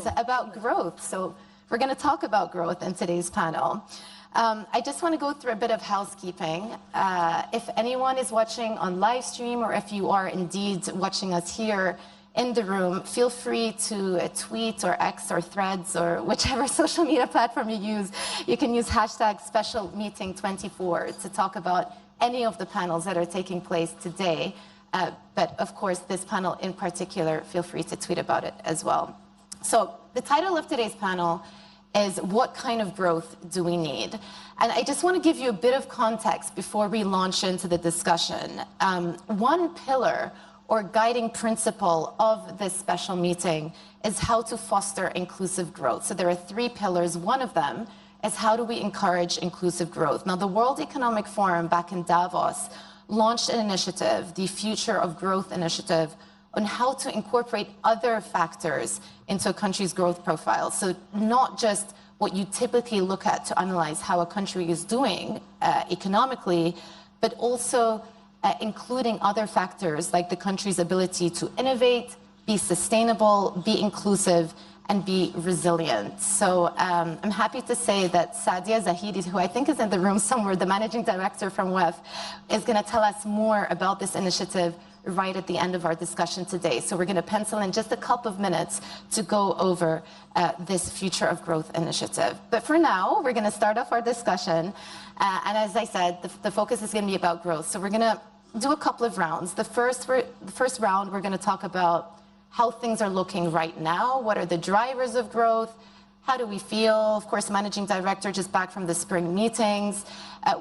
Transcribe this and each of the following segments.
about growth. So we're going to talk about growth in today's panel. I just want to go through a bit of housekeeping. If anyone is watching on live stream, or if you are indeed watching us here in the room, feel free to tweet or X or Threads or whichever social media platform you use. You can use hashtag #SpecialMeeting24 to talk about any of the panels that are taking place today. But of course, this panel in particular, feel free to tweet about it as well. So the title of today's panel is "What kind of growth do we need?" And I just want to give you a bit of context before we launch into the discussion. One pillar or guiding principle of this special meeting is how to foster inclusive growth. So there are three pillars. One of them is how do we encourage inclusive growth? Now, the World Economic Forum back in Davos launched an initiative, the Future of Growth Initiative, on how to incorporate other factors into a country's growth profile. So not just what you typically look at to analyze how a country is doing economically, but also including other factors like the country's ability to innovate, be sustainable, be inclusive, and be resilient. So I'm happy to say that Sadia Zahidi, who I think is in the room somewhere, the managing director from WEF, is going to tell us more about this initiative right at the end of our discussion today. So we're going to pencil in just a couple of minutes to go over this Future of Growth initiative. But for now, we're going to start off our discussion. And as I said, the focus is going to be about growth. So we're going to do a couple of rounds. The first round, we're going to talk about how things are looking right now. What are the drivers of growth? How do we feel? Of course, Managing Director just back from the spring meetings.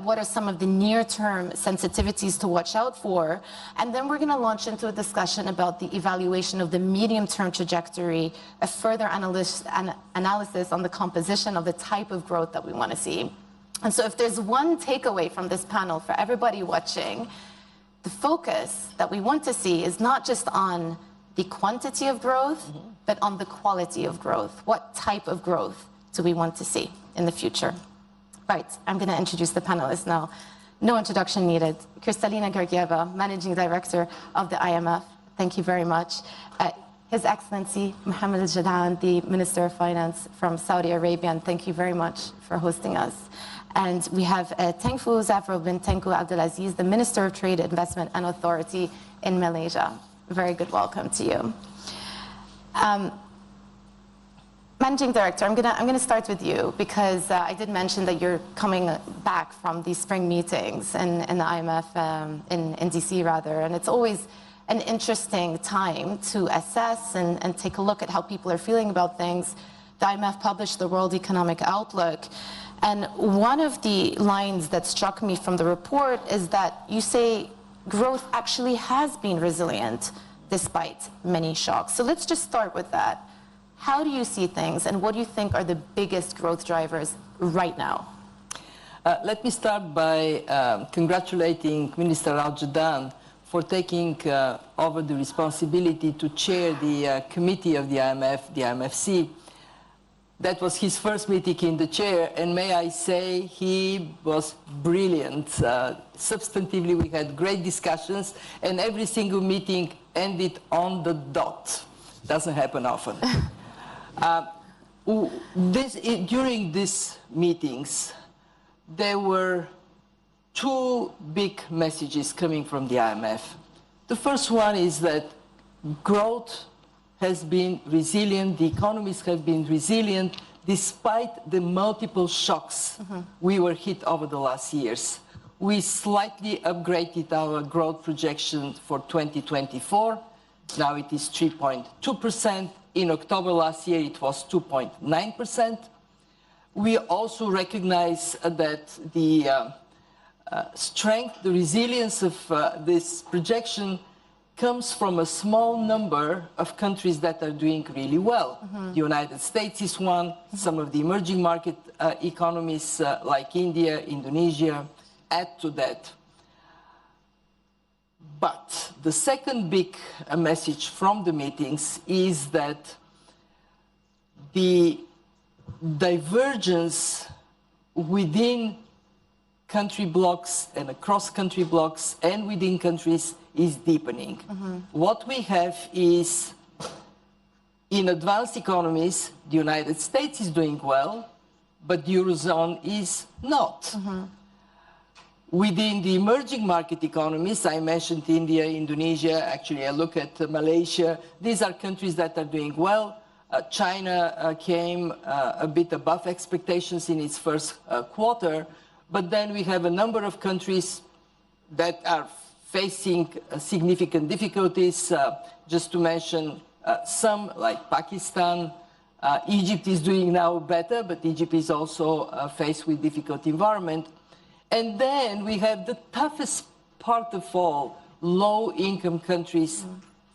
What are some of the near-term sensitivities to watch out for? And then we're going to launch into a discussion about the evaluation of the medium-term trajectory, a further analysis on the composition of the type of growth that we want to see. And so if there's one takeaway from this panel for everybody watching, the focus that we want to see is not just on the quantity of growth, but on the quality of growth. What type of growth do we want to see in the future? Right, I'm going to introduce the panelists now. No introduction needed. Kristalina Georgieva, Managing Director of the IMF. Thank you very much. His Excellency Mohammed Al-Jadaan, the Minister of Finance from Saudi Arabia, and thank you very much for hosting us. And we have Tengku Zafar bin Tengku Abdulaziz, the Minister of Trade, Investment and Authority in Malaysia. Very good welcome to you. Managing Director, I'm gonna start with you because I did mention that you're coming back from these spring meetings in the IMF, in DC rather, and it's always an interesting time to assess and take a look at how people are feeling about things. The IMF published the World Economic Outlook, and one of the lines that struck me from the report is that you say growth actually has been resilient despite many shocks. So let's just start with that. How do you see things, and what do you think are the biggest growth drivers right now? Let me start by congratulating Minister Al-Jadaan for taking over the responsibility to chair the committee of the IMF, the IMFC. That was his first meeting in the chair, and may I say he was brilliant. Substantively, we had great discussions, and every single meeting ended on the dot. Doesn't happen often. During these meetings, there were two big messages coming from the IMF. The first one is that growth has been resilient, the economies have been resilient despite the multiple shocks we were hit over the last years. We slightly upgraded our growth projection for 2024. Now it is 3.2%. In October last year, it was 2.9%. We also recognize that the strength, the resilience of this projection comes from a small number of countries that are doing really well. The United States is one, some of the emerging market economies like India, Indonesia add to that. But the second big message from the meetings is that the divergence within country blocks and across country blocks and within countries is deepening. What we have is In advanced economies, the United States is doing well, but the Eurozone is not. Within the emerging market economies, I mentioned India, Indonesia, actually I look at Malaysia. These are countries that are doing well. China came a bit above expectations in its first quarter, but then we have a number of countries that are facing significant difficulties. Just to mention some, like Pakistan. Egypt is doing now better, but Egypt is also faced with difficult environment. And then we have the toughest part of all, low-income countries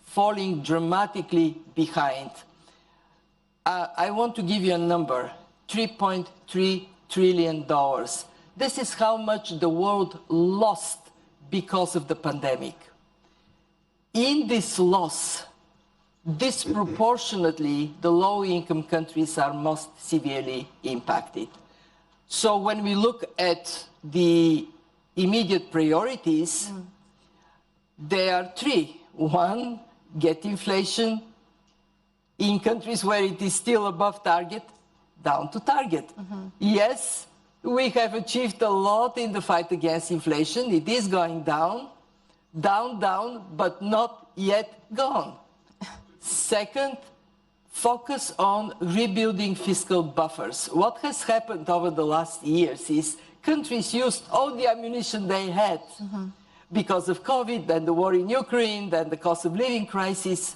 falling dramatically behind. I want to give you a number, $3.3 trillion. This is how much the world lost because of the pandemic. In this loss, disproportionately, the low-income countries are most severely impacted. So when we look at the immediate priorities, there are three. One, get inflation in countries where it is still above target, down to target. Yes, we have achieved a lot in the fight against inflation. It is going down, but not yet gone. Second, focus on rebuilding fiscal buffers. What has happened over the last years is countries used all the ammunition they had because of COVID and the war in Ukraine and the cost of living crisis.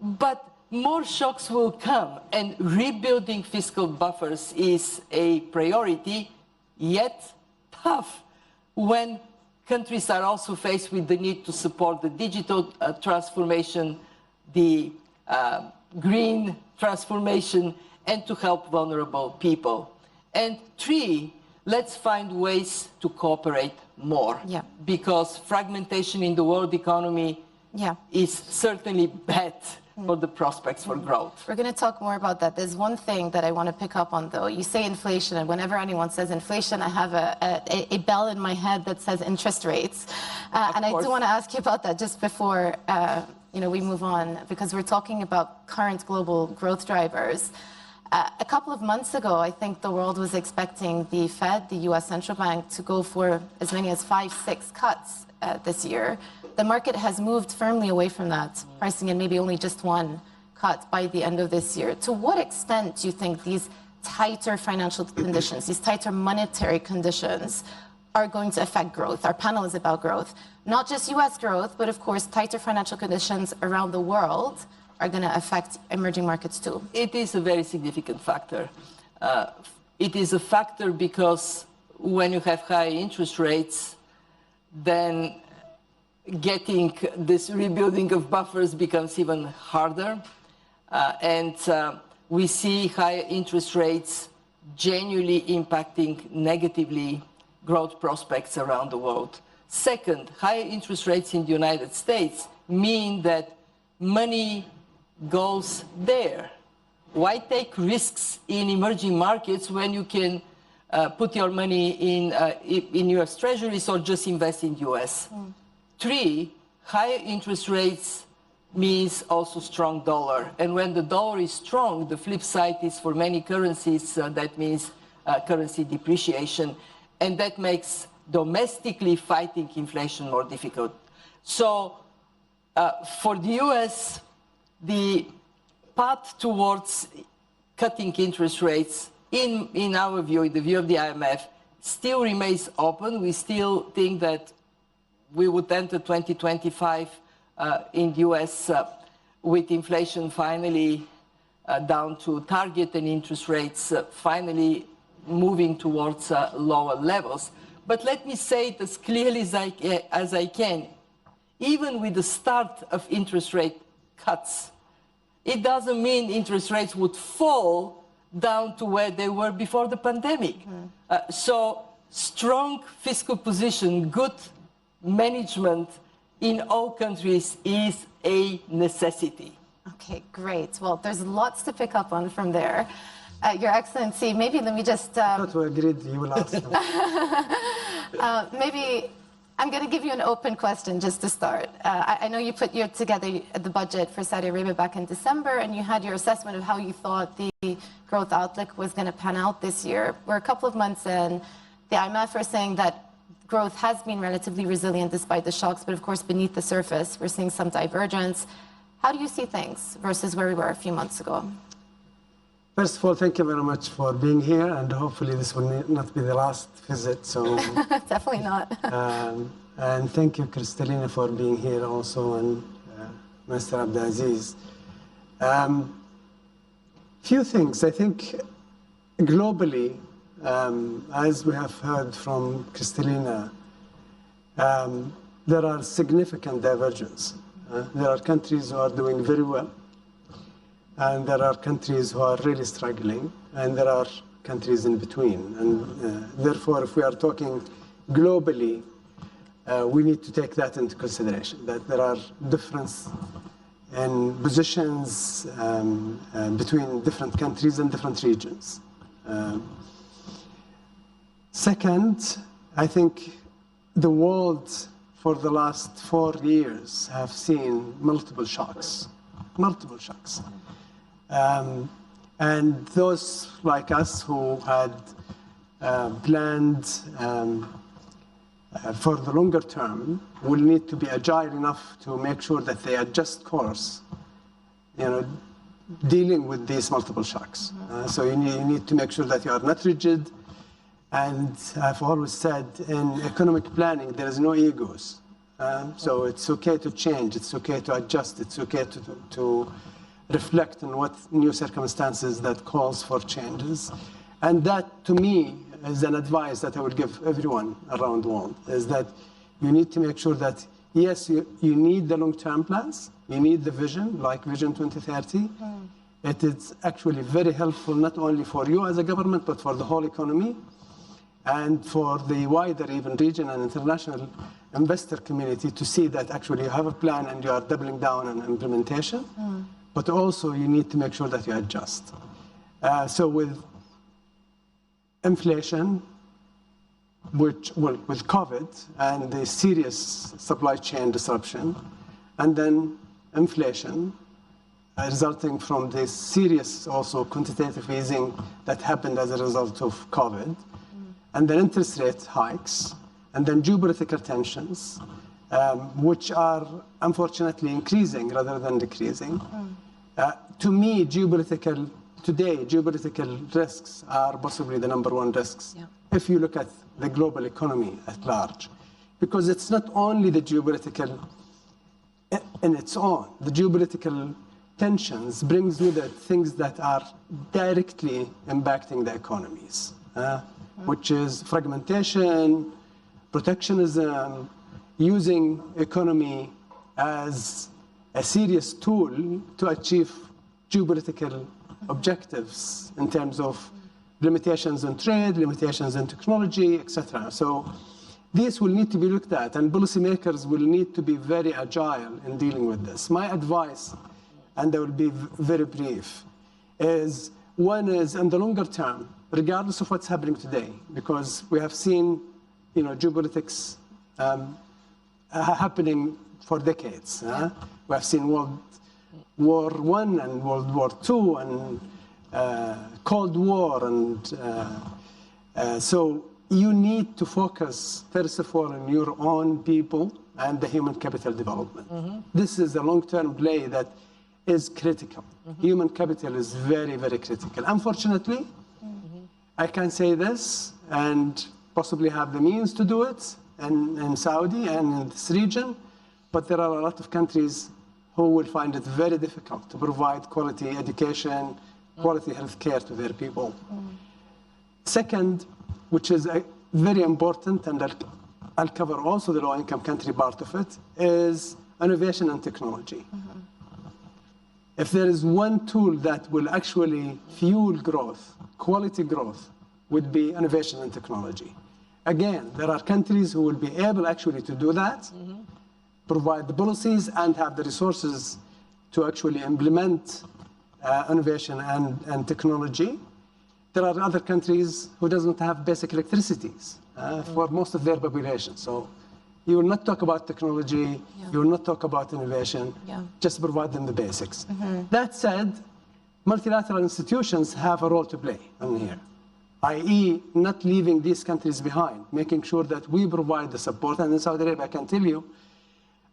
But more shocks will come, and rebuilding fiscal buffers is a priority, yet tough when countries are also faced with the need to support the digital transformation, the green transformation, and to help vulnerable people. And three, let's find ways to cooperate more. Because fragmentation in the world economy is certainly bad for the prospects for growth. We're going to talk more about that. There's one thing that I want to pick up on, though. You say inflation, and whenever anyone says inflation, I have a bell in my head that says interest rates. And I do want to ask you about that just before we move on, because we're talking about current global growth drivers. A couple of months ago, I think the world was expecting the Fed, the U.S. Central Bank, to go for as many as 5-6 cuts this year. The market has moved firmly away from that, pricing in maybe only just one cut by the end of this year. To what extent do you think these tighter financial conditions, these tighter monetary conditions, are going to affect growth? Our panel is about growth. Not just U.S. growth, but of course, tighter financial conditions around the world are going to affect emerging markets too. It is a very significant factor. It is a factor because when you have high interest rates, then getting this rebuilding of buffers becomes even harder. And we see higher interest rates genuinely impacting negatively growth prospects around the world. Second, higher interest rates in the United States mean that money goes there. Why take risks in emerging markets when you can put your money in U.S. treasuries or just invest in U.S.? Three, higher interest rates means also strong dollar. And when the dollar is strong, the flip side is for many currencies, that means currency depreciation. And that makes domestically fighting inflation more difficult. So for the U.S., the path towards cutting interest rates, in our view, in the view of the IMF, still remains open. We still think that we would enter 2025 in the U.S. With inflation finally down to target and interest rates finally moving towards lower levels. But let me say it as clearly as I can. Even with the start of interest rate cuts, it doesn't mean interest rates would fall down to where they were before the pandemic. So strong fiscal position, good management in all countries is a necessity. Okay, great. Well, there's lots to pick up on from there. Your Excellency, maybe let me just... I thought we agreed you will ask. maybe I'm going to give you an open question just to start. I know you put together the budget for Saudi Arabia back in December, and you had your assessment of how you thought the growth outlook was going to pan out this year. We're a couple of months in. The IMF are saying that growth has been relatively resilient despite the shocks, but of course, beneath the surface, we're seeing some divergence. How do you see things versus where we were a few months ago? First of all, thank you very much for being here, and hopefully this will not be the last visit. So definitely not. And thank you, Kristalina, for being here also, and Mr. Abdulaziz. Few things. I think globally, as we have heard from Kristalina, there are significant divergences. There are countries who are doing very well, and there are countries who are really struggling, and there are countries in between. And therefore, if we are talking globally, we need to take that into consideration, that there are differences in positions between different countries and different regions. Second, I think the world for the last 4 years have seen multiple shocks. And those like us who had planned for the longer term will need to be agile enough to make sure that they adjust course, dealing with these multiple shocks. So you need to make sure that you are not rigid. And I've always said in economic planning, there is no egos. So it's okay to change, it's okay to adjust, it's okay to reflect on what new circumstances that calls for changes. And that, to me, is an advice that I would give everyone around the world, is that you need to make sure that, yes, you need the long-term plans, you need the vision, like Vision 2030. It is actually very helpful, not only for you as a government, but for the whole economy, and for the wider even region and international investor community to see that actually you have a plan and you are doubling down on implementation. But also you need to make sure that you adjust. So with inflation, with COVID and the serious supply chain disruption, and then inflation resulting from the serious also quantitative easing that happened as a result of COVID, and then interest rate hikes, and then geopolitical tensions, which are unfortunately increasing rather than decreasing. To me, geopolitical risks are possibly the number one risks if you look at the global economy at large. Because it's not only the geopolitical in its own. The geopolitical tensions brings with it things that are directly impacting the economies, which is fragmentation, protectionism, using economy as a serious tool to achieve geopolitical objectives in terms of limitations on trade, limitations on technology, etc. So this will need to be looked at, and policymakers will need to be very agile in dealing with this. My advice, and I will be very brief, is one is in the longer term, regardless of what's happening today, because we have seen, geopolitics happening for decades. We have seen World War I and World War II and Cold War, and so you need to focus first of all on your own people and the human capital development. This is a long-term play that is critical. Human capital is very, very critical. Unfortunately, I can say this and possibly have the means to do it in Saudi and in this region, but there are a lot of countries who will find it very difficult to provide quality education, quality health care to their people. Second, which is very important, and I'll cover also the low-income country part of it, is innovation and technology. If there is one tool that will actually fuel growth, quality growth, would be innovation and technology. Again, there are countries who will be able actually to do that, provide the policies and have the resources to actually implement innovation and technology. There are other countries who doesn't have basic electricities for most of their population. So You will not talk about technology. You will not talk about innovation. Just provide them the basics. That said, multilateral institutions have a role to play in here, i.e. not leaving these countries behind, making sure that we provide the support. And in Saudi Arabia, I can tell you,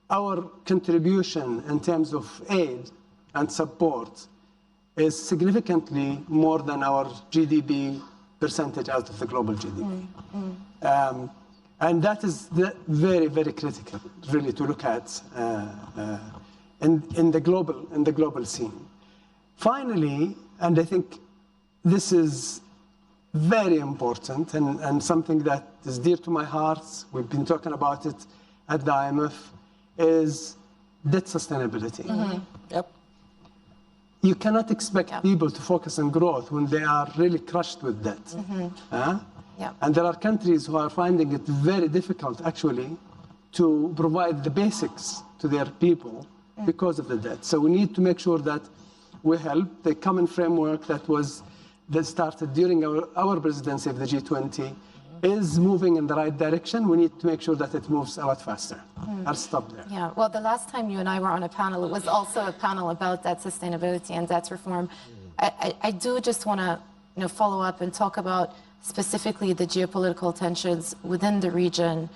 our contribution in terms of aid and support is significantly more than our GDP percentage out of the global GDP. And that is very, very critical, really, to look at in the global scene. Finally, and I think this is very important and something that is dear to my heart, we've been talking about it at the IMF, is debt sustainability. Yep. You cannot expect people to focus on growth when they are really crushed with debt. And there are countries who are finding it very difficult, actually, to provide the basics to their people because of the debt. So we need to make sure that we help. The common framework that started during our presidency of the G20 is moving in the right direction. We need to make sure that it moves a lot faster. I'll stop there. Yeah, well, the last time you and I were on a panel, it was also a panel about debt sustainability and debt reform. I do just want to follow up and talk about specifically the geopolitical tensions within the region.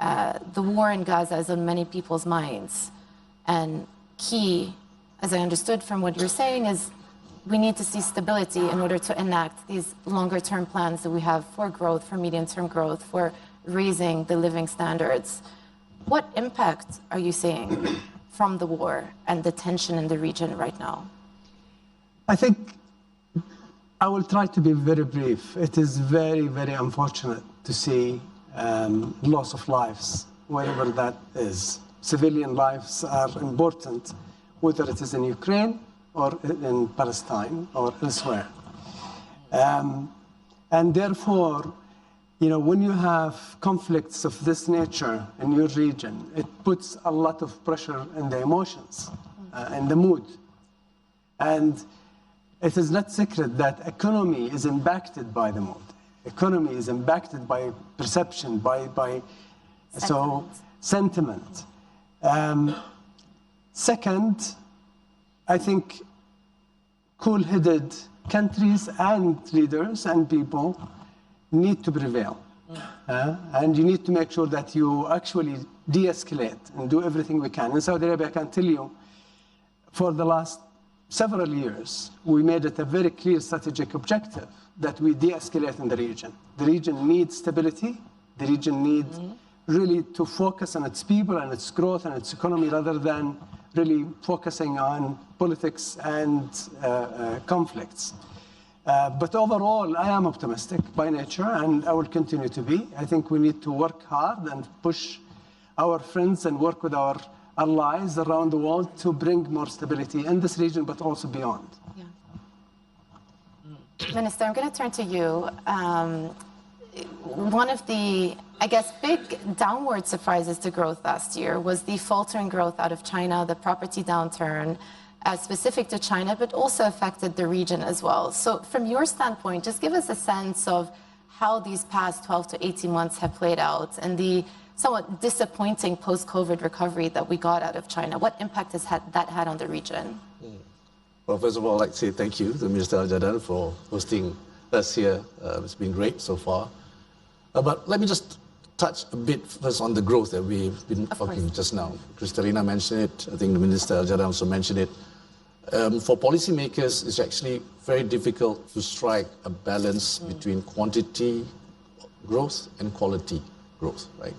The war in Gaza is on many people's minds. And key, as I understood from what you're saying, is we need to see stability in order to enact these longer-term plans that we have for growth, for medium-term growth, for raising the living standards. What impact are you seeing from the war and the tension in the region right now? I think I will try to be very brief. It is very, very unfortunate to see loss of lives, wherever that is. Civilian lives are important, whether it is in Ukraine or in Palestine or elsewhere. And therefore, when you have conflicts of this nature in your region, it puts a lot of pressure in the emotions and the mood. And it is not secret that economy is impacted by the mood. Economy is impacted by perception, by sentiment. Second, I think cool-headed countries and leaders and people need to prevail. And you need to make sure that you actually de-escalate and do everything we can. In Saudi Arabia, I can tell you, for the last several years, we made it a very clear strategic objective that we de-escalate in the region. The region needs stability. The region needs really to focus on its people and its growth and its economy rather than really focusing on politics and conflicts. But overall, I am optimistic by nature, and I will continue to be. I think we need to work hard and push our friends and work with our allies around the world to bring more stability in this region, but also beyond. Yeah. Minister, I'm going to turn to you. One of the, I guess, big downward surprises to growth last year was the faltering growth out of China, the property downturn, specific to China, but also affected the region as well. So from your standpoint, just give us a sense of how these past 12 to 18 months have played out and the somewhat disappointing post-COVID recovery that we got out of China. What impact has that had on the region? Well, first of all, I'd like to say thank you to Minister Al-Jaddan for hosting us here. It's been great so far. But let me just touch a bit first on the growth that we've been talking just now. Kristalina mentioned it. I think the Minister Al-Jaddan also mentioned it. For policymakers, it's actually very difficult to strike a balance between quantity growth and quality growth, right?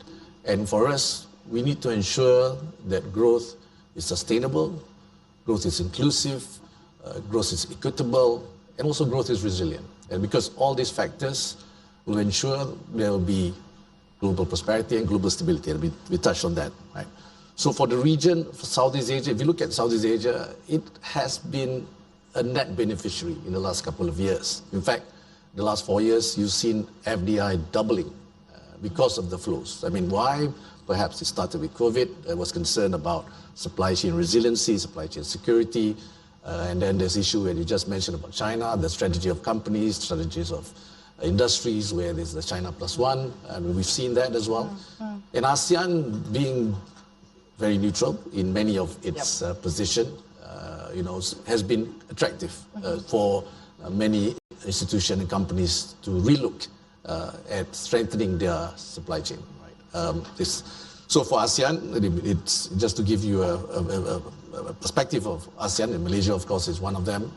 And for us, we need to ensure that growth is sustainable, growth is inclusive, growth is equitable, and also growth is resilient. And because all these factors will ensure there will be global prosperity and global stability, and we touched on that, right? So for the region, for Southeast Asia, if you look at Southeast Asia, it has been a net beneficiary in the last couple of years. In fact, the last 4 years, you've seen FDI doubling because of the flows. I mean, why? Perhaps it started with COVID. There was concern about supply chain resiliency, supply chain security, and then there's issue that you just mentioned about China, the strategy of companies, strategies of industries where there's the China plus one, and we've seen that as well. And ASEAN being very neutral in many of its position, has been attractive for many institutions and companies to relook at strengthening their supply chain. Right? So for ASEAN, it's just to give you a perspective of ASEAN, and Malaysia, of course, is one of them.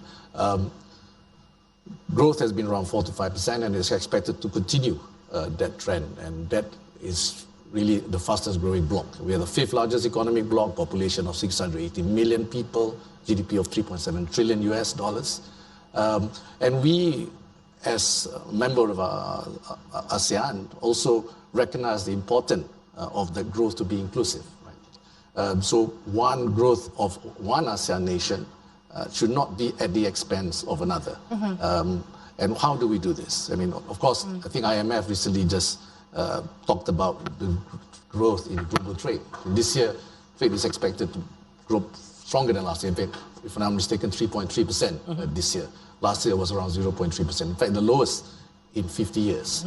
Growth has been around 4 to 5%, and is expected to continue that trend, and that is really the fastest growing bloc. We are the 5th largest economic bloc, population of 680 million people, GDP of 3.7 trillion US dollars. And we, as a member of ASEAN, also recognize the importance of that growth to be inclusive. Right? So one growth of one ASEAN nation should not be at the expense of another. And how do we do this? I mean, of course, I think IMF recently just talked about the growth in global trade. This year, trade is expected to grow stronger than last year. In fact, if I'm not mistaken, 3.3% this year. Last year was around 0.3%. In fact, the lowest in 50 years.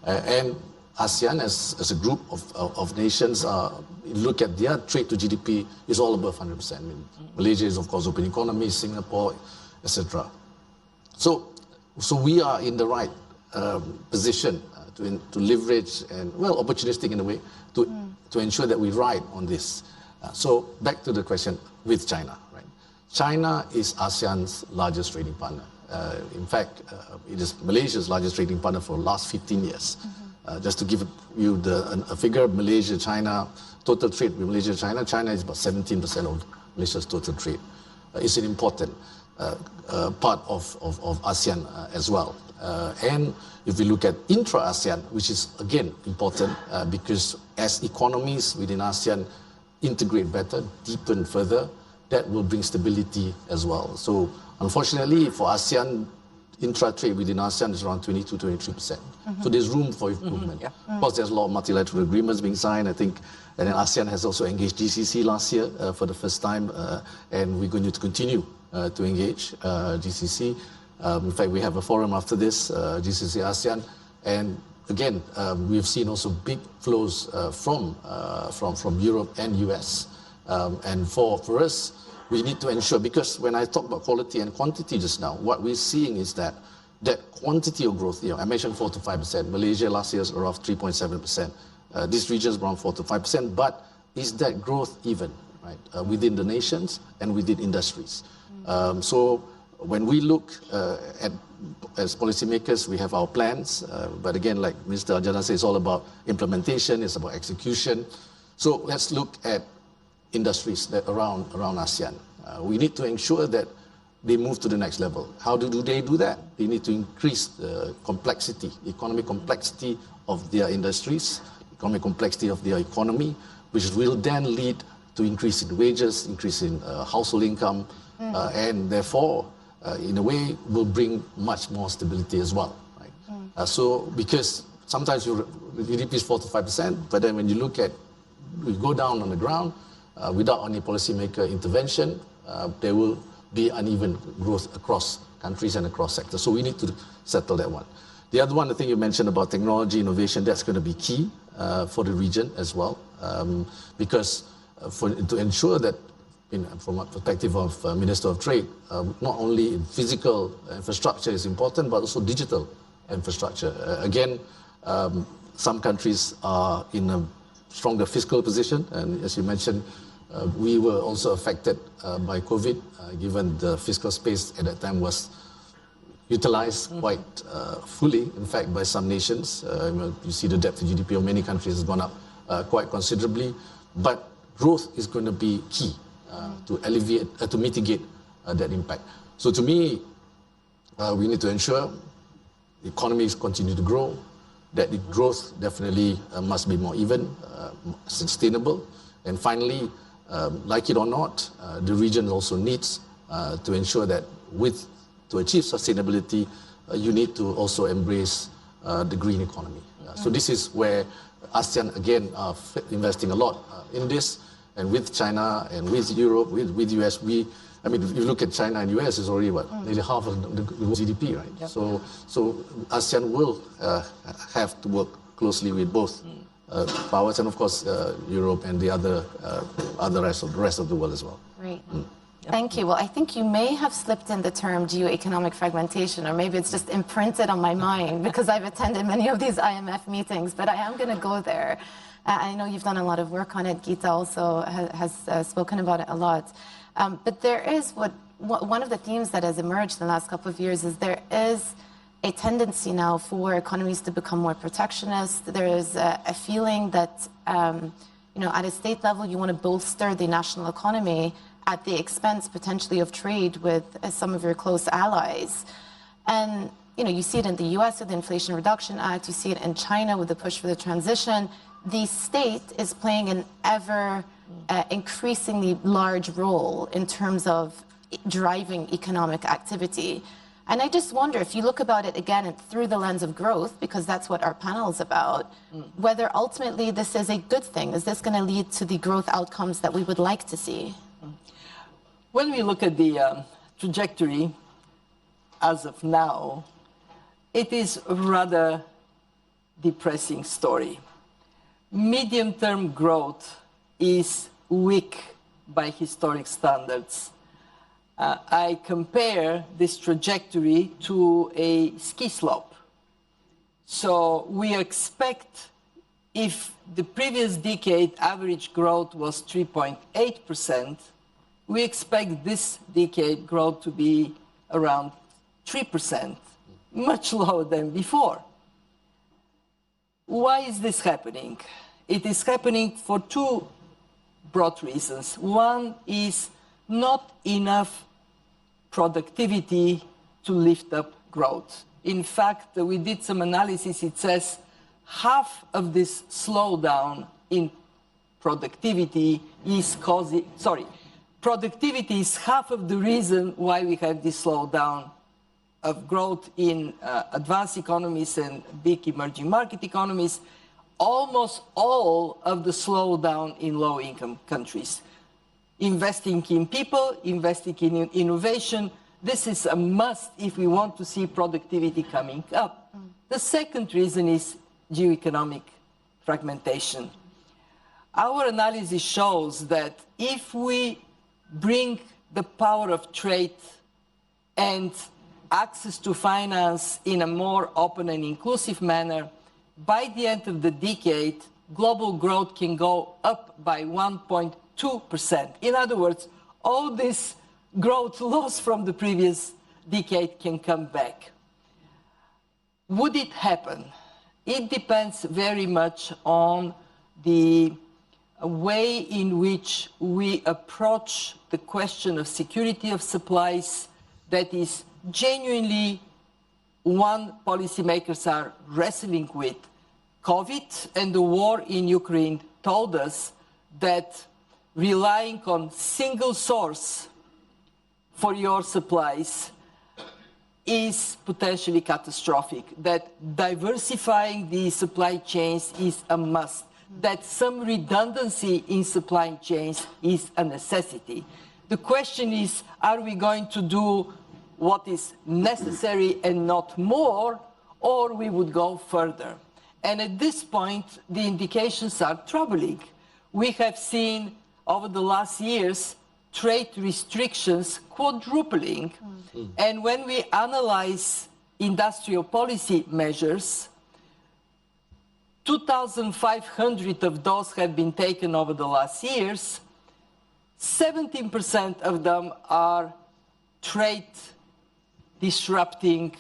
And ASEAN, as a group of nations, look at their trade to GDP is all above 100%. I mean, Malaysia is, of course, open economy, Singapore, etc. So we are in the right position to leverage and, well, opportunistic in a way, to ensure that we ride on this. So back to the question with China. Right? China is ASEAN's largest trading partner. In fact, it is Malaysia's largest trading partner for the last 15 years. Just to give you a figure, Malaysia, China, total trade with Malaysia, China is about 17% of Malaysia's total trade. It's an important part of ASEAN as well. And if we look at intra-ASEAN, which is again important because as economies within ASEAN integrate better, deepen further, that will bring stability as well. So unfortunately for ASEAN, intra-trade within ASEAN is around 22-23%. So there's room for improvement. Of course, there's a lot of multilateral agreements being signed, I think, and then ASEAN has also engaged GCC last year for the first time, and we're going to continue to engage GCC. In fact, we have a forum after this, GCC ASEAN, and again, we've seen also big flows from Europe and US. And for us, we need to ensure, because when I talk about quality and quantity just now, what we're seeing is that quantity of growth, I mentioned 4 to 5%. Malaysia last year was around 3.7%. This region is around 4 to 5%, but is that growth even, right, within the nations and within industries? So when we look at, as policymakers, we have our plans, but again, like Mr. Ajana says, it's all about implementation, it's about execution. So let's look at industries that around ASEAN. We need to ensure that they move to the next level. How do they do that? They need to increase the complexity, economic complexity of their industries, economic complexity of their economy, which will then lead to increase in wages, increase in household income, and therefore, in a way, will bring much more stability as well. Right? So, because sometimes your GDP is 4 to 5%, but then when you look at, we go down on the ground, without any policymaker intervention, there will be uneven growth across countries and across sectors. So we need to settle that one. The other one, I think you mentioned about technology innovation, that's going to be key for the region as well, because to ensure that, from a perspective of Minister of Trade, not only physical infrastructure is important, but also digital infrastructure. Again, some countries are in a stronger fiscal position, and as you mentioned, we were also affected by COVID, given the fiscal space at that time was utilized quite fully, in fact, by some nations. You see the debt to GDP of many countries has gone up quite considerably, but growth is going to be key to alleviate, to mitigate that impact. So to me, we need to ensure the economies continue to grow, that the growth definitely must be more even, sustainable, and finally, like it or not, the region also needs to ensure that to achieve sustainability, you need to also embrace the green economy. So this is where ASEAN, again, are investing a lot in this, and with China and with Europe, with US, we I mean, if you look at China and US, it's already what, nearly half of the world's GDP, right? Yep. So ASEAN will have to work closely with both powers, and of course Europe and the rest of the world as well. Great. Thank you. Well, I think you may have slipped in the term geo-economic fragmentation, or maybe it's just imprinted on my mind because I've attended many of these IMF meetings, but I am going to go there. I know you've done a lot of work on it. Geeta also has spoken about it a lot. But there is one of the themes that has emerged in the last couple of years is there is a tendency now for economies to become more protectionist. There is a feeling that, at a state level, you want to bolster the national economy at the expense potentially of trade with some of your close allies. And you see it in the US with the Inflation Reduction Act, you see it in China with the push for the transition. The state is playing an ever increasingly large role in terms of driving economic activity. And I just wonder, if you look about it again through the lens of growth, because that's what our panel is about, whether ultimately this is a good thing. Is this going to lead to the growth outcomes that we would like to see? When we look at the trajectory as of now, it is a rather depressing story. Medium-term growth is weak by historic standards. I compare this trajectory to a ski slope. So we expect, if the previous decade average growth was 3.8%, we expect this decade growth to be around 3%, much lower than before. Why is this happening? It is happening for two broad reasons. One is not enough productivity to lift up growth. In fact, we did some analysis. It says half of this slowdown in productivity is productivity is half of the reason why we have this slowdown of growth in advanced economies and big emerging market economies. Almost all of the slowdown in low-income countries. Investing in people, investing in innovation, this is a must if we want to see productivity coming up. The second reason is geo-economic fragmentation. Our analysis shows that if we bring the power of trade and access to finance in a more open and inclusive manner, by the end of the decade, global growth can go up by 1.2%. In other words, all this growth lost from the previous decade can come back. Would it happen? It depends very much on the way in which we approach the question of security of supplies that is genuinely one policymakers are wrestling with. COVID and the war in Ukraine told us that relying on single source for your supplies is potentially catastrophic, that diversifying the supply chains is a must, that some redundancy in supply chains is a necessity. The question is, are we going to do what is necessary and not more, or we would go further? And at this point, the indications are troubling. We have seen over the last years trade restrictions quadrupling. And when we analyze industrial policy measures, 2,500 of those have been taken over the last years. 17% of them are trade disrupting,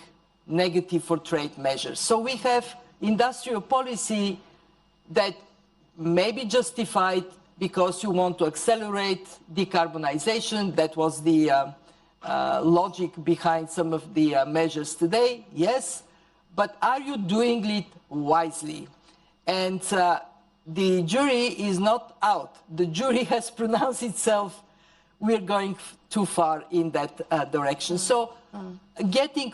negative for trade measures. So we have industrial policy that may be justified because you want to accelerate decarbonization. That was the logic behind some of the measures today, yes. But are you doing it wisely? And the jury is not out. The jury has pronounced itself. We're going too far in that direction. So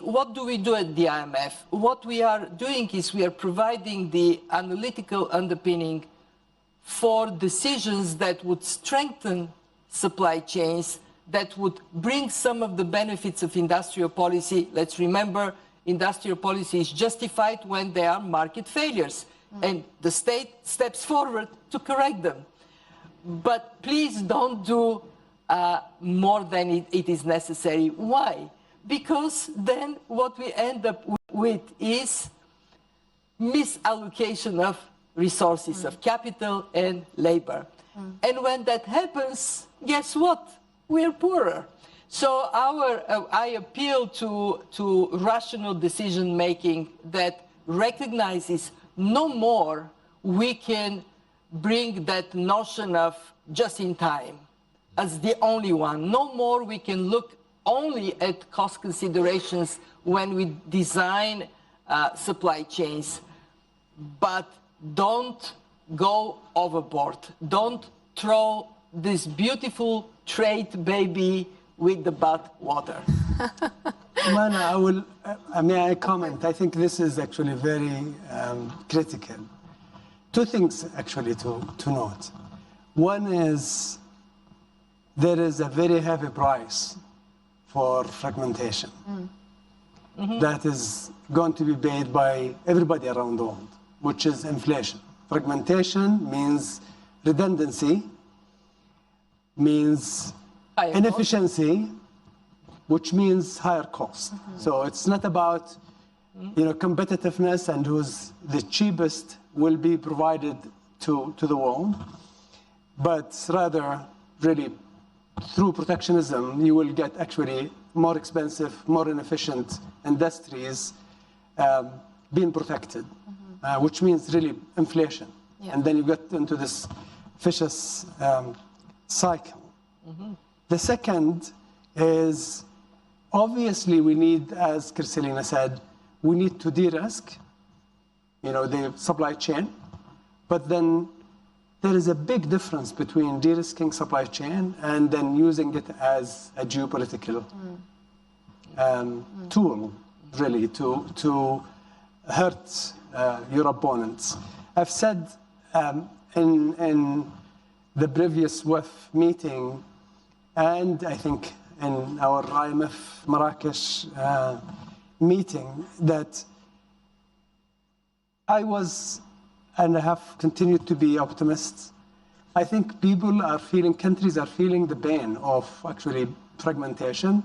what do we do at the IMF? What we are doing is we are providing the analytical underpinning for decisions that would strengthen supply chains, that would bring some of the benefits of industrial policy. Let's remember, industrial policy is justified when there are market failures, and the state steps forward to correct them. But please don't do more than it is necessary. Why? Because then what we end up with is misallocation of resources, of capital and labor. And when that happens, guess what? We're poorer. So I appeal to rational decision-making that recognizes no more we can bring that notion of just in time as the only one. No more we can look only at cost considerations when we design supply chains, but don't go overboard. Don't throw this beautiful trade baby with the bath water. Mana, may I comment? I think this is actually very critical. Two things actually to note. One is there is a very heavy price for fragmentation that is going to be paid by everybody around the world, which is inflation. Fragmentation means redundancy, means inefficiency, which means higher cost. So it's not about competitiveness and who's the cheapest will be provided to the world, but rather really through protectionism you will get actually more expensive, more inefficient industries being protected, which means really inflation. Yeah. And then you get into this vicious cycle. The second is, obviously we need, as Kristalina said, we need to de-risk, the supply chain, but then there is a big difference between de-risking supply chain and then using it as a geopolitical tool, really, to hurt your opponents. I've said in the previous WEF meeting, and I think in our IMF Marrakesh meeting, that I was, and I have continued to be optimist. I think countries are feeling the pain of actually fragmentation.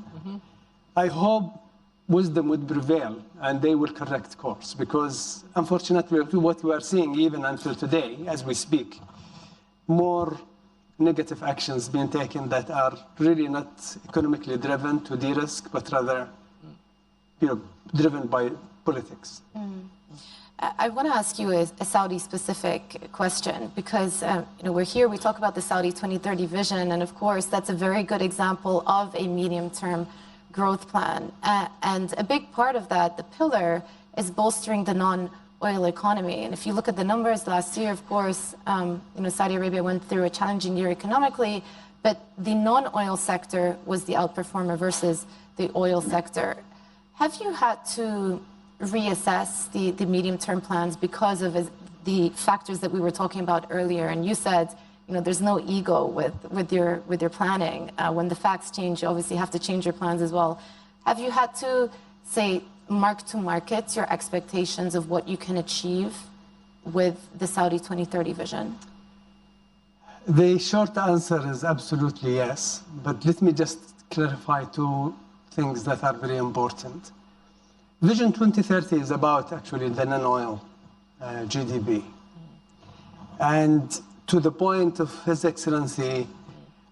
I hope wisdom would prevail and they will correct course, because unfortunately what we are seeing even until today, as we speak, more negative actions being taken that are really not economically driven to de-risk, but rather driven by politics. I want to ask you a Saudi-specific question, because we're here, we talk about the Saudi 2030 vision, and of course that's a very good example of a medium-term growth plan. And a big part of that, the pillar, is bolstering the non-oil economy. And if you look at the numbers last year, of course, Saudi Arabia went through a challenging year economically, but the non-oil sector was the outperformer versus the oil sector. Have you had to reassess the medium-term plans because of the factors that we were talking about earlier? And you said, there's no ego with your planning. When the facts change, you obviously have to change your plans as well. Have you had to, say, mark to market your expectations of what you can achieve with the Saudi 2030 vision? The short answer is absolutely yes, but let me just clarify two things that are very important. Vision 2030 is about actually the non-oil GDP. And to the point of His Excellency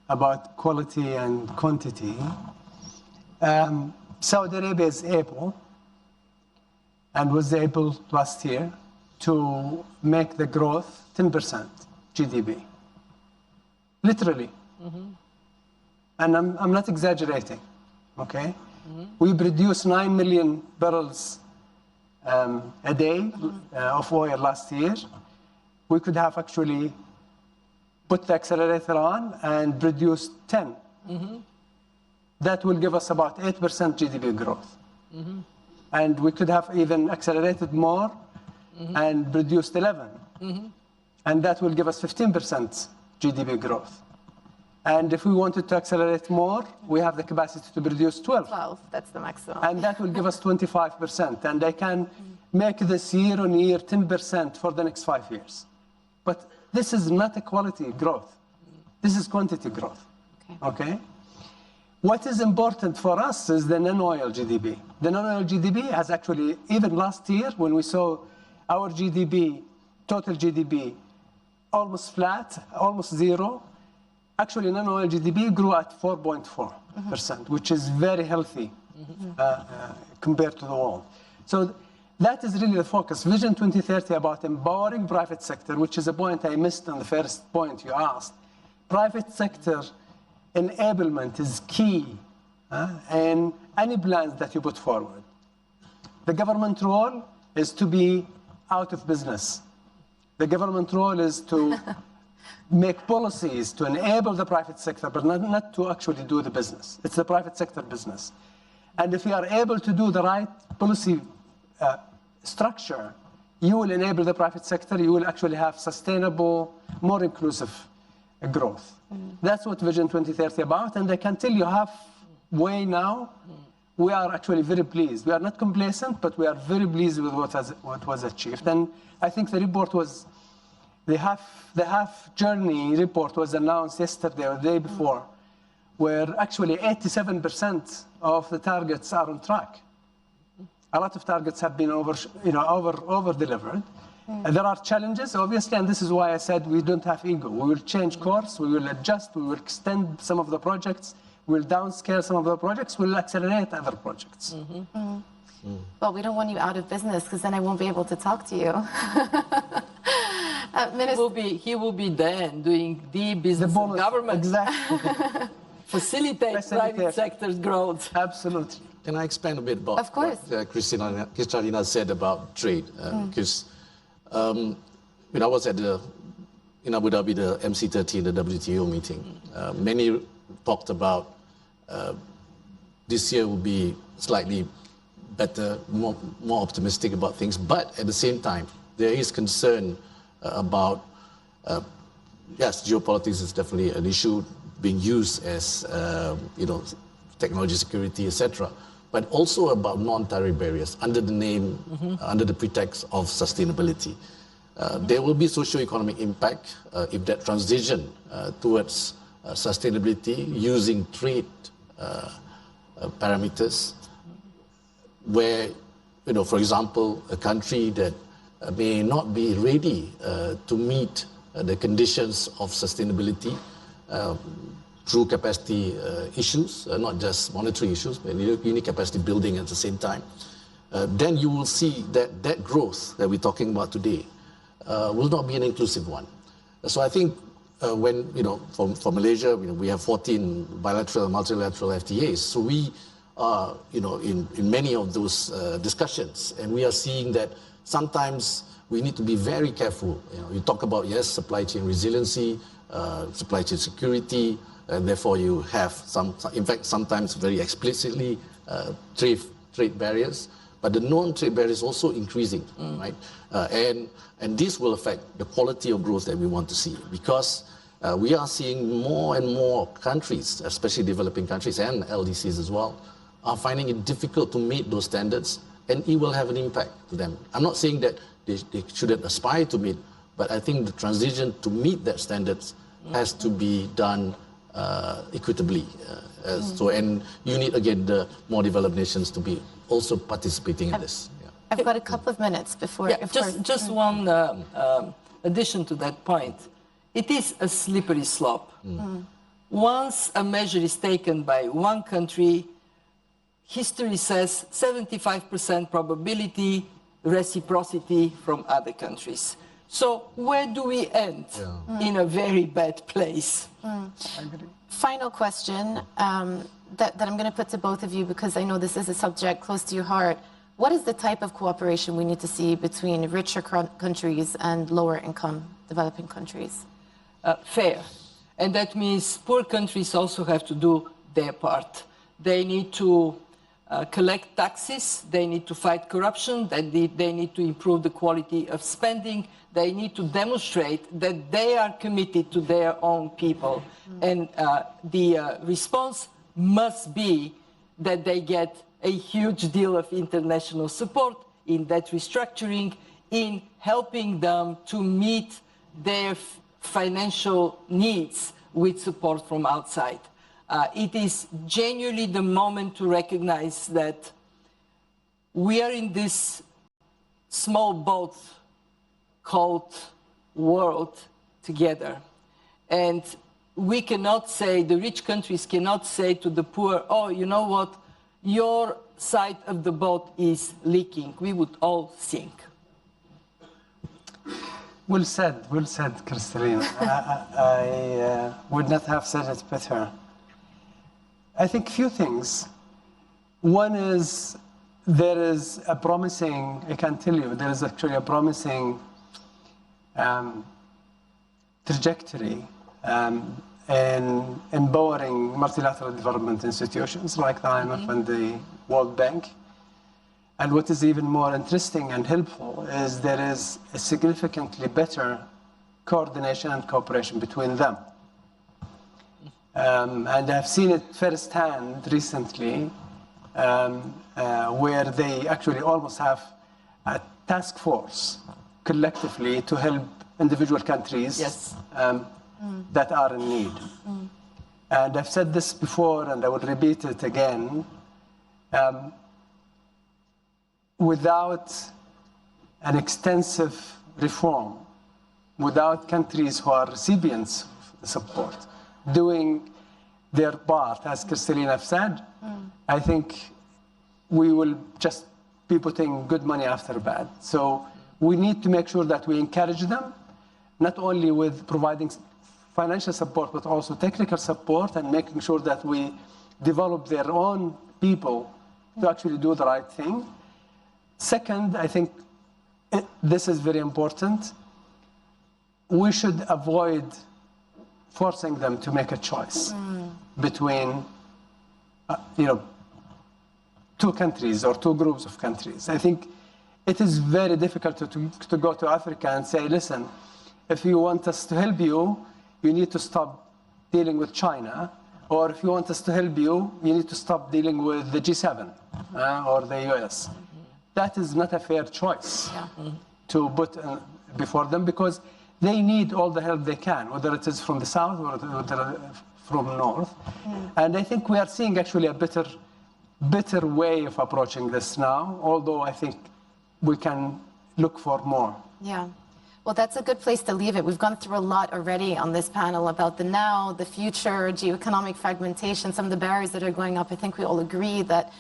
about quality and quantity, Saudi Arabia is able, and was able last year, to make the growth 10% GDP. Literally. And I'm not exaggerating, okay? We produce 9 million barrels a day of oil last year. We could have actually put the accelerator on and produce 10. That will give us about 8% GDP growth. And we could have even accelerated more and produced 11. And that will give us 15% GDP growth. And if we wanted to accelerate more, we have the capacity to produce 12. 12, that's the maximum. And that will give us 25%. And I can make this year on year 10% for the next 5 years. But this is not a quality growth. This is quantity growth. Okay? What is important for us is the non-oil GDP. The non-oil GDP has actually, even last year when we saw our GDP, total GDP, almost flat, almost zero, actually non-oil GDP grew at 4.4%, which is very healthy compared to the world. So that is really the focus. Vision 2030 about empowering private sector, which is a point I missed on the first point you asked. Private sector enablement is key in any plans that you put forward. The government role is to be out of business. The government role is to make policies to enable the private sector, but not to actually do the business. It's the private sector business. And if you are able to do the right policy structure, you will enable the private sector, you will actually have sustainable, more inclusive growth. That's what Vision 2030 about, and I can tell you halfway now, we are actually very pleased. We are not complacent, but we are very pleased with what was achieved. And I think the report was, the half journey report was announced yesterday or the day before, where actually 87% of the targets are on track. A lot of targets have been over-delivered. There are challenges, obviously, and this is why I said we don't have ego. We will change course, we will adjust, we will extend some of the projects, we will downscale some of the projects, we will accelerate other projects. Well, we don't want you out of business because then I won't be able to talk to you. He will be then doing the business of government. Exactly. Facilitate private sector's growth. Absolutely. Can I expand a bit about Of course. what Kristalina said about trade? Because when I was in Abu Dhabi, the MC30, the WTO meeting, many talked about this year will be slightly better, more optimistic about things, but at the same time, there is concern about, yes, geopolitics is definitely an issue being used as, technology security, etc., but also about non-tariff barriers under the name, under the pretext of sustainability. There will be socio-economic impact if that transition towards sustainability using trade parameters, where, for example, a country that may not be ready to meet the conditions of sustainability through capacity issues, not just monetary issues, but you need capacity building at the same time, then you will see that that growth that we're talking about today will not be an inclusive one. So I think when, for Malaysia, we have 14 bilateral and multilateral FTAs. So we are, in many of those discussions, and we are seeing that sometimes we need to be very careful. You talk about, yes, supply chain resiliency, supply chain security, and therefore you have in fact, sometimes very explicitly trade barriers, but the non-trade barriers also increasing, right? And this will affect the quality of growth that we want to see, because we are seeing more and more countries, especially developing countries and LDCs as well, are finding it difficult to meet those standards, and it will have an impact to them. I'm not saying that they shouldn't aspire to meet, but I think the transition to meet that standards has to be done equitably. And you need, again, the more developed nations to be also participating in this. I've got a couple of minutes before... Just one addition to that point. It is a slippery slope. Once a measure is taken by one country, history says 75% probability, reciprocity from other countries. So where do we end? In a very bad place. Final question that I'm going to put to both of you, because I know this is a subject close to your heart. What is the type of cooperation we need to see between richer countries and lower income developing countries? Fair. And that means poor countries also have to do their part. They need to collect taxes, they need to fight corruption, they need to improve the quality of spending, they need to demonstrate that they are committed to their own people. And the response must be that they get a huge deal of international support in that restructuring, in helping them to meet their financial needs with support from outside. It is genuinely the moment to recognize that we are in this small boat called world together. And we cannot say, the rich countries cannot say to the poor, oh, you know what, your side of the boat is leaking. We would all sink. Well said, Kristalina. I would not have said it better. I think a few things. One is there is a promising, I can tell you, there is actually a promising trajectory in empowering multilateral development institutions like the IMF and the World Bank. And what is even more interesting and helpful is there is a significantly better coordination and cooperation between them. And I've seen it firsthand recently, where they actually almost have a task force collectively to help individual countries that are in need. And I've said this before, and I will repeat it again. Without an extensive reform, without countries who are recipients of the support doing their part, as Kristalina said, I think we will just be putting good money after bad. So we need to make sure that we encourage them, not only with providing financial support, but also technical support and making sure that we develop their own people to actually do the right thing. Second, I think this is very important. We should avoid forcing them to make a choice between, two countries or two groups of countries. I think it is very difficult to go to Africa and say, listen, if you want us to help you, you need to stop dealing with China. Or if you want us to help you, you need to stop dealing with the G7 or the US. That is not a fair choice to put before them, because they need all the help they can, whether it is from the south or from north. And I think we are seeing actually a better way of approaching this now, although I think we can look for more. Yeah. Well, that's a good place to leave it. We've gone through a lot already on this panel about the now, the future, geoeconomic fragmentation, some of the barriers that are going up. I think we all agree that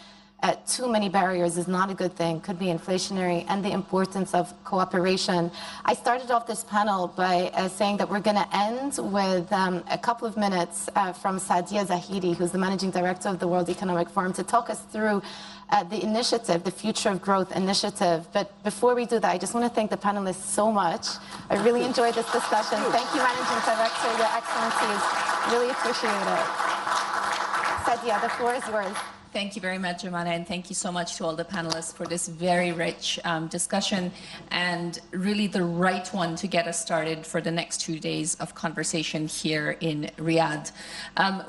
too many barriers is not a good thing, could be inflationary, and the importance of cooperation. I started off this panel by saying that we're going to end with a couple of minutes from Sadia Zahidi, who's the Managing Director of the World Economic Forum, to talk us through the initiative, the Future of Growth initiative. But before we do that, I just want to thank the panelists so much. I really enjoyed this discussion. Thank you, Managing Director, Your Excellencies. Really appreciate it. Sadia, the floor is yours. Thank you very much, Jumana, and thank you so much to all the panelists for this very rich discussion, and really the right one to get us started for the next 2 days of conversation here in Riyadh.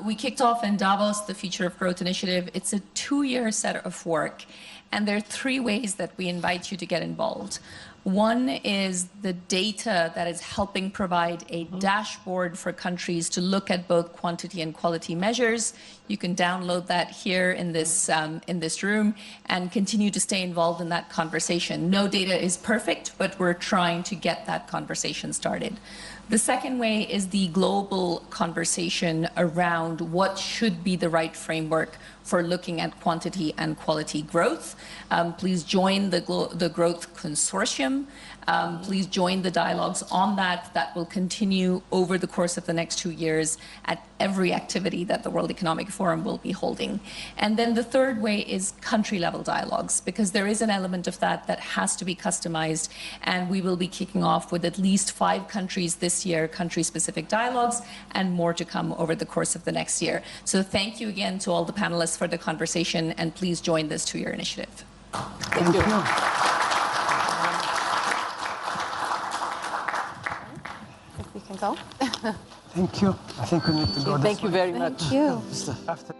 We kicked off in Davos the Future of Growth initiative. It's a 2-year set of work, and there are 3 ways that we invite you to get involved. One is the data that is helping provide a dashboard for countries to look at both quantity and quality measures. You can download that here in this room and continue to stay involved in that conversation. No data is perfect, but we're trying to get that conversation started. The second way is the global conversation around what should be the right framework for looking at quantity and quality growth. Please join the Growth Consortium them. Please join the dialogues on that. That will continue over the course of the next 2 years at every activity that the World Economic Forum will be holding. And then the third way is country-level dialogues, because there is an element of that that has to be customized, and we will be kicking off with at least 5 countries this year, country-specific dialogues, and more to come over the course of the next year. So thank you again to all the panelists for the conversation, and please join this 2-year initiative. Thank you. If we can go. Thank you. I think we need to go this Thank you way. very much. Thank you. After